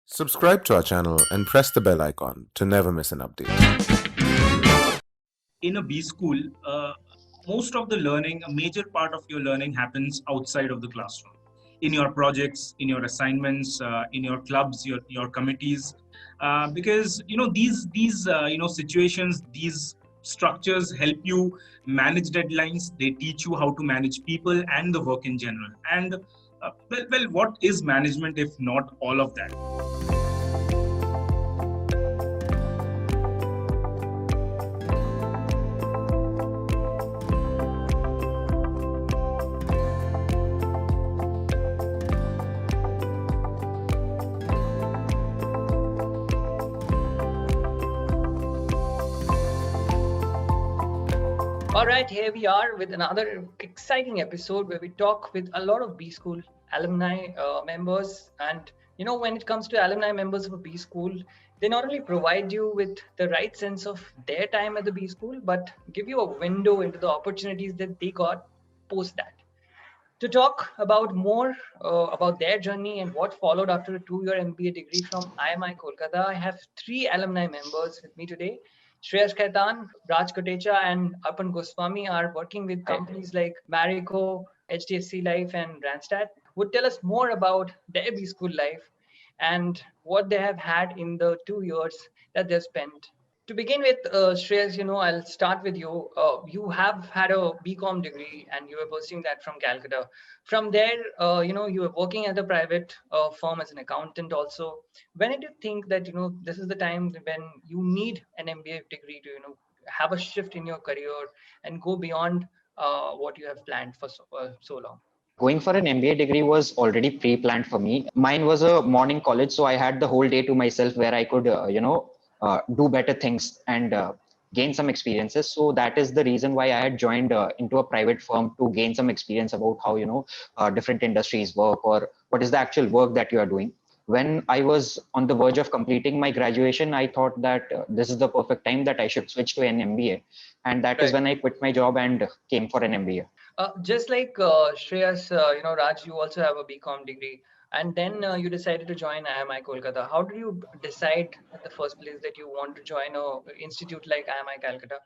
Subscribe to our channel and press the bell icon to never miss an update. In a B school, most of the learning, a major part of your learning happens outside of the classroom, in your projects, in your assignments, in your clubs, your committees, because these situations, these structures help you manage deadlines. They teach you how to manage people and the work in general. And what is management if not all of that? All right, here we are with another exciting episode where we talk with a lot of Bschool alumni members. And when it comes to alumni members of a Bschool, they not only provide you with the right sense of their time at the Bschool, but give you a window into the opportunities that they got post that. To talk about more about their journey and what followed after a 2-year MBA degree from IMI Kolkata, I have 3 alumni members with me today. Shreyas and Raj Kotecha, and Arpan Goswami are working with companies like Marico, HDFC Life, and Randstad. Would tell us more about their Bschool life and what they have had in the 2 years that they've spent. To begin with, Shreyas, I'll start with you. You have had a BCom degree and you were pursuing that from Calcutta. From there, you were working at a private firm as an accountant also. When did you think that, this is the time when you need an MBA degree to, have a shift in your career and go beyond what you have planned for so long? Going for an MBA degree was already pre-planned for me. Mine was a morning college, so I had the whole day to myself where I could, do better things and gain some experiences. So that is the reason why I had joined into a private firm to gain some experience about how, different industries work or what is the actual work that you are doing. When I was on the verge of completing my graduation, I thought that this is the perfect time that I should switch to an MBA. And that is when I quit my job and came for an MBA. Just like Shreyas, Raj, you also have a BCom degree, and then you decided to join IMI Kolkata. How did you decide at the first place that you want to join a institute like IMI Calcutta?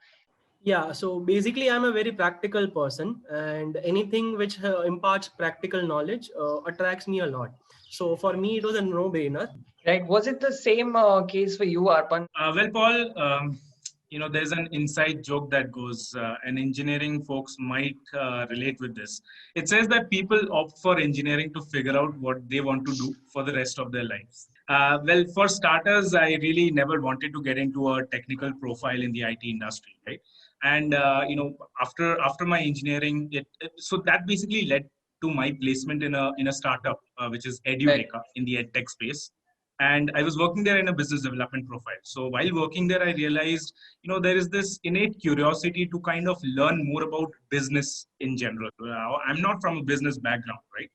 Yeah, so basically, I'm a very practical person, and anything which imparts practical knowledge attracts me a lot. So for me, it was a no-brainer. Right. Was it the same case for you, Arpan? Paul, there's an inside joke that goes, and engineering folks might relate with this. It says that people opt for engineering to figure out what they want to do for the rest of their lives. For starters, I really never wanted to get into a technical profile in the IT industry, right? And after my engineering, so that basically led to my placement in a startup, which is Edureka in the edtech space. And I was working there in a business development profile. So while working there, I realized, there is this innate curiosity to kind of learn more about business in general. I'm not from a business background, right?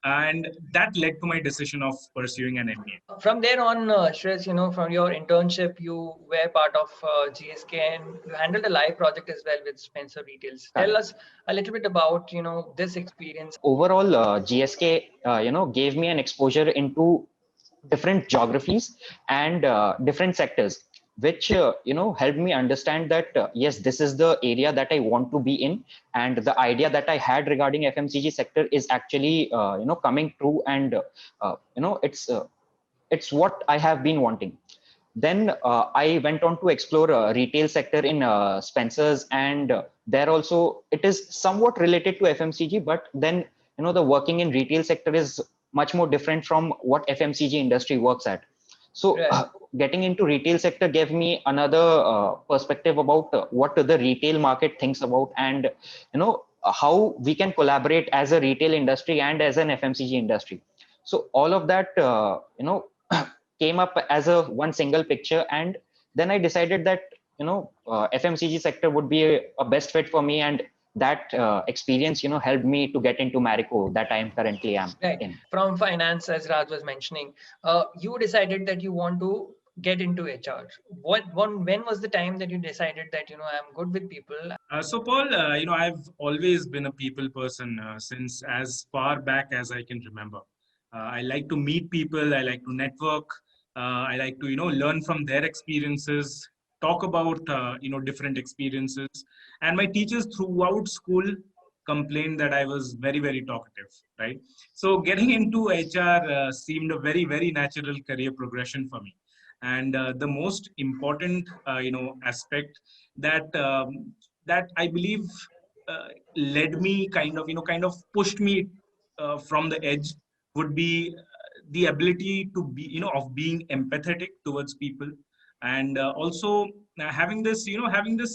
And that led to my decision of pursuing an MBA. From there on, Shreyas, from your internship, you were part of GSK and you handled a live project as well with Spencer Retails. Tell us a little bit about, this experience. Overall, GSK, gave me an exposure into different geographies and different sectors, which helped me understand that yes, this is the area that I want to be in, and the idea that I had regarding FMCG sector is actually coming true, and it's what I have been wanting. Then I went on to explore retail sector in Spencer's, and there also it is somewhat related to FMCG, but then the working in retail sector is much more different from what FMCG industry works at. So getting into retail sector gave me another perspective about what the retail market thinks about, and how we can collaborate as a retail industry and as an FMCG industry. So all of that came up as a one single picture, and then I decided that FMCG sector would be a best fit for me, and that experience helped me to get into Marico that I am currently in. From finance, as Raj was mentioning, you decided that you want to get into HR. When was the time that you decided that I'm good with people? So Paul, I've always been a people person since as far back as I can remember. I like to meet people. I like to network. I like to, learn from their experiences, talk about, different experiences. And my teachers throughout school complained that I was very, very talkative, right? So getting into HR seemed a very, very natural career progression for me. And the most important, aspect that that I believe led me kind of pushed me from the edge would be the ability to be, of being empathetic towards people, and also having this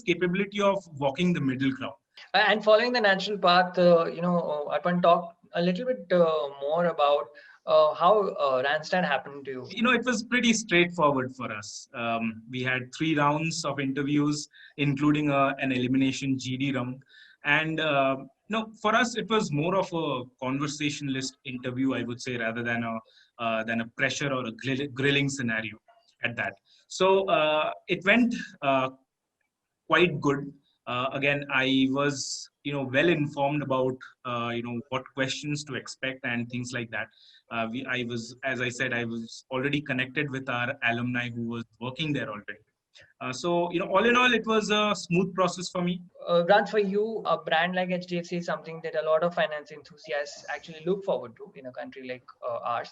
capability of walking the middle ground. And following the natural path, Arpan, talk a little bit more about how Randstad happened to you. It was pretty straightforward for us. We had 3 rounds of interviews, including an elimination GD round. And for us, it was more of a conversationalist interview, I would say, rather than a pressure or a grilling scenario at that. So it went quite good. Again, I was well informed about what questions to expect and things like that. I was, as I said, I was already connected with our alumni who was working there already. So all in all, it was a smooth process for me. Grant, for you, a brand like HDFC is something that a lot of finance enthusiasts actually look forward to in a country like ours.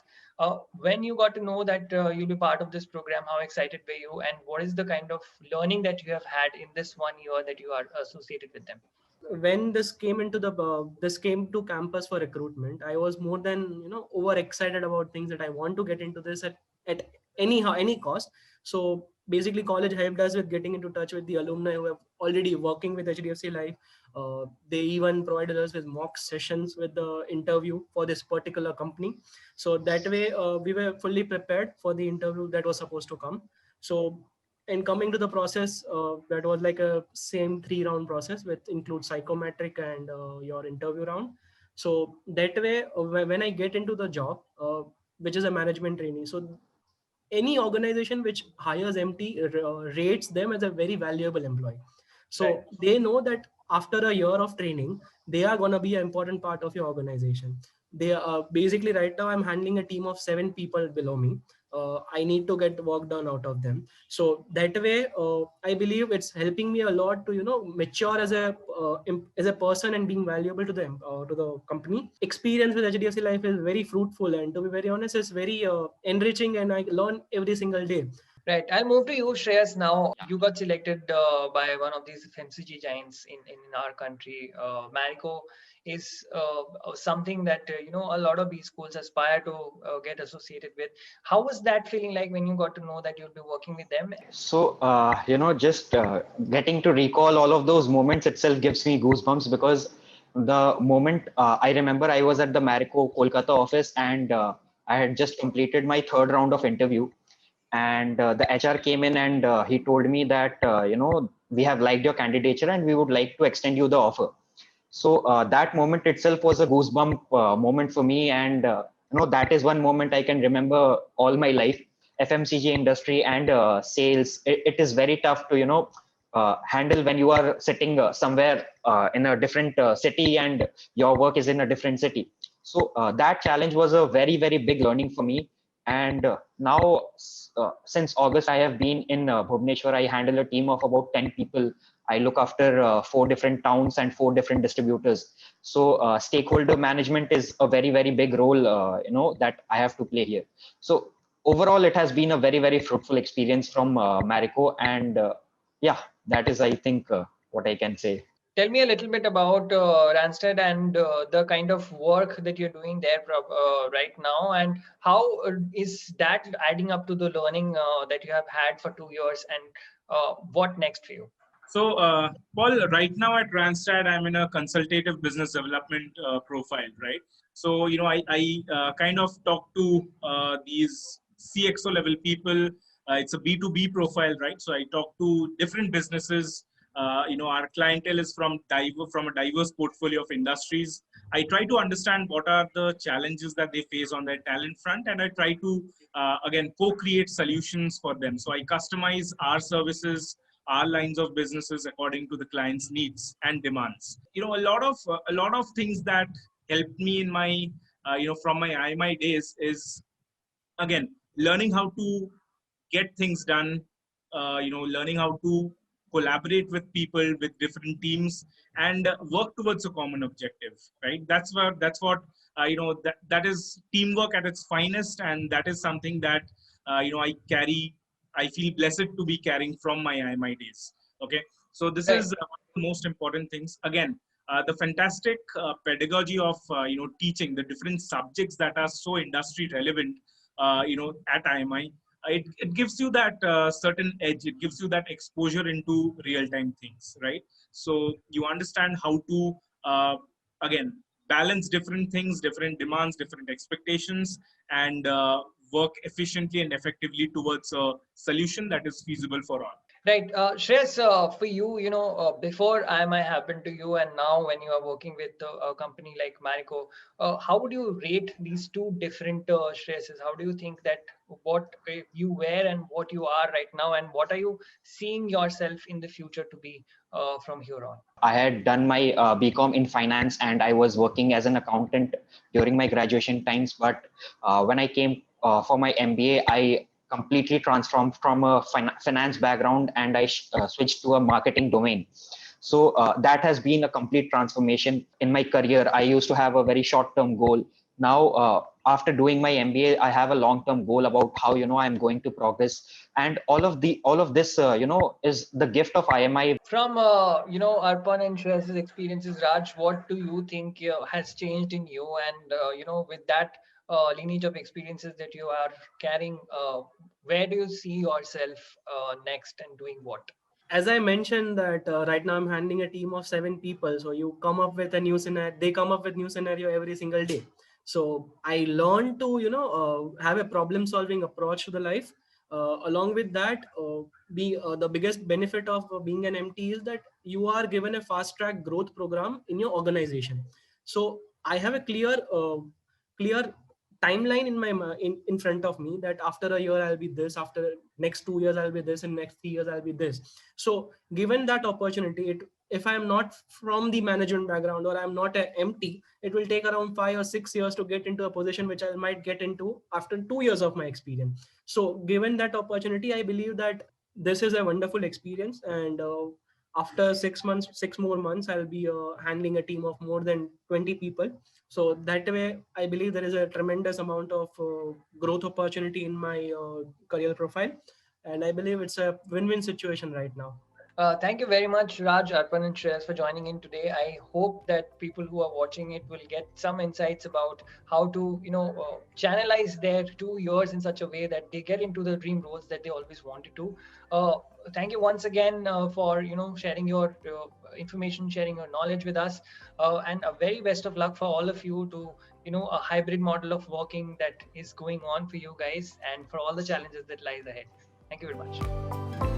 When you got to know that you'll be part of this program, how excited were you, and what is the kind of learning that you have had in this 1 year that you are associated with them? When this came to campus for recruitment, I was more than over excited about things that I want to get into this at any cost. So basically college helped us with getting into touch with the alumni who have already working with HDFC Life. They even provided us with mock sessions with the interview for this particular company, so that way we were fully prepared for the interview that was supposed to come. So and coming to the process, that was like a same 3 round process with include psychometric and your interview round. So that way when I get into the job, which is a management trainee, so any organization which hires MT rates them as a very valuable employee. So Right. they know that after a year of training, they are going to be an important part of your organization. They are basically, right now I'm handling a team of 7 people below me. I need to get work done out of them. So that way, I believe it's helping me a lot to mature as a person and being valuable to the company. Experience with HDFC Life is very fruitful, and to be very honest, it's very enriching, and I learn every single day. Right. I'll move to you, Shreyas. Now, you got selected by one of these FMCG giants in our country. Marico is something that, a lot of B schools aspire to get associated with. How was that feeling like when you got to know that you'll be working with them? So, just getting to recall all of those moments itself gives me goosebumps, because the moment I remember I was at the Marico Kolkata office, and I had just completed my 3rd round of interview, and the HR came in, and he told me that, we have liked your candidature and we would like to extend you the offer. So that moment itself was a goosebump moment for me, and that is one moment I can remember all my life. FMCG industry and sales, it is very tough to handle when you are sitting somewhere in a different city and your work is in a different city. So that challenge was a very, very big learning for me. And now since August I have been in Bhubaneswar. I handle a team of about 10 people. I look after 4 different towns and 4 different distributors. So stakeholder management is a very, very big role, that I have to play here. So overall, it has been a very, very fruitful experience from Marico. And yeah, that is, I think, what I can say. Tell me a little bit about Randstad and the kind of work that you're doing there right now, and how is that adding up to the learning that you have had for 2 years, and what next for you? So, Paul, right now at Randstad, I'm in a consultative business development profile, right? So, I kind of talk to these CXO level people. It's a B2B profile, right? So I talk to different businesses. Our clientele is from a diverse portfolio of industries. I try to understand what are the challenges that they face on their talent front, and I try to, again, co-create solutions for them. So I customize our services, our lines of businesses according to the client's needs and demands. A lot of things that helped me in my from my IMI days is, again, learning how to get things done, learning how to collaborate with people, with different teams, and work towards a common objective, right? That's what that is teamwork at its finest, and that is something that I feel blessed to be carrying from my IMI days. Okay, so this Right. is one of the most important things. Again, the fantastic pedagogy of teaching the different subjects that are so industry relevant, at IMI. It gives you that certain edge. It gives you that exposure into real time things, right? So you understand how to again balance different things, different demands, different expectations, and work efficiently and effectively towards a solution that is feasible for all. Right. Shreyas, for you, before IMI happened to you and now when you are working with a company like Marico, how would you rate these two different Shreyases? How do you think that what you were and what you are right now, and what are you seeing yourself in the future to be from here on? I had done my BCom in finance and I was working as an accountant during my graduation times. But when I came for my MBA, I completely transformed from a finance background and I switched to a marketing domain. So that has been a complete transformation in my career. I used to have a very short-term goal. Now, after doing my MBA, I have a long-term goal about how I'm going to progress, and all of this is the gift of IMI. From Arpan and Shreyas's experiences, Raj, what do you think has changed in you? And with that lineage of experiences that you are carrying, where do you see yourself next and doing what? As I mentioned that right now I'm handling a team of 7 people. So you come up with a new scenario. They come up with new scenario every single day. So I learned to have a problem solving approach to the life. Along with that, the biggest benefit of being an MT is that you are given a fast track growth program in your organization. So I have a clear timeline in front of me that after a year I'll be this, after next 2 years I'll be this, and next 3 years I'll be this. So given that opportunity, if I am not from the management background or I'm not a MT, it will take around 5 or 6 years to get into a position which I might get into after 2 years of my experience. So given that opportunity, I believe that this is a wonderful experience. And after 6 more months, I'll be handling a team of more than 20 people. So that way, I believe there is a tremendous amount of growth opportunity in my career profile. And I believe it's a win-win situation right now. Thank you very much, Raj, Arpan, and Shreyas, for joining in today. I hope that people who are watching it will get some insights about how to, channelize their 2 years in such a way that they get into the dream roles that they always wanted to. Uh, Thank you once again for, sharing your information, sharing your knowledge with us, and a very best of luck for all of you to, a hybrid model of working that is going on for you guys, and for all the challenges that lies ahead. Thank you very much.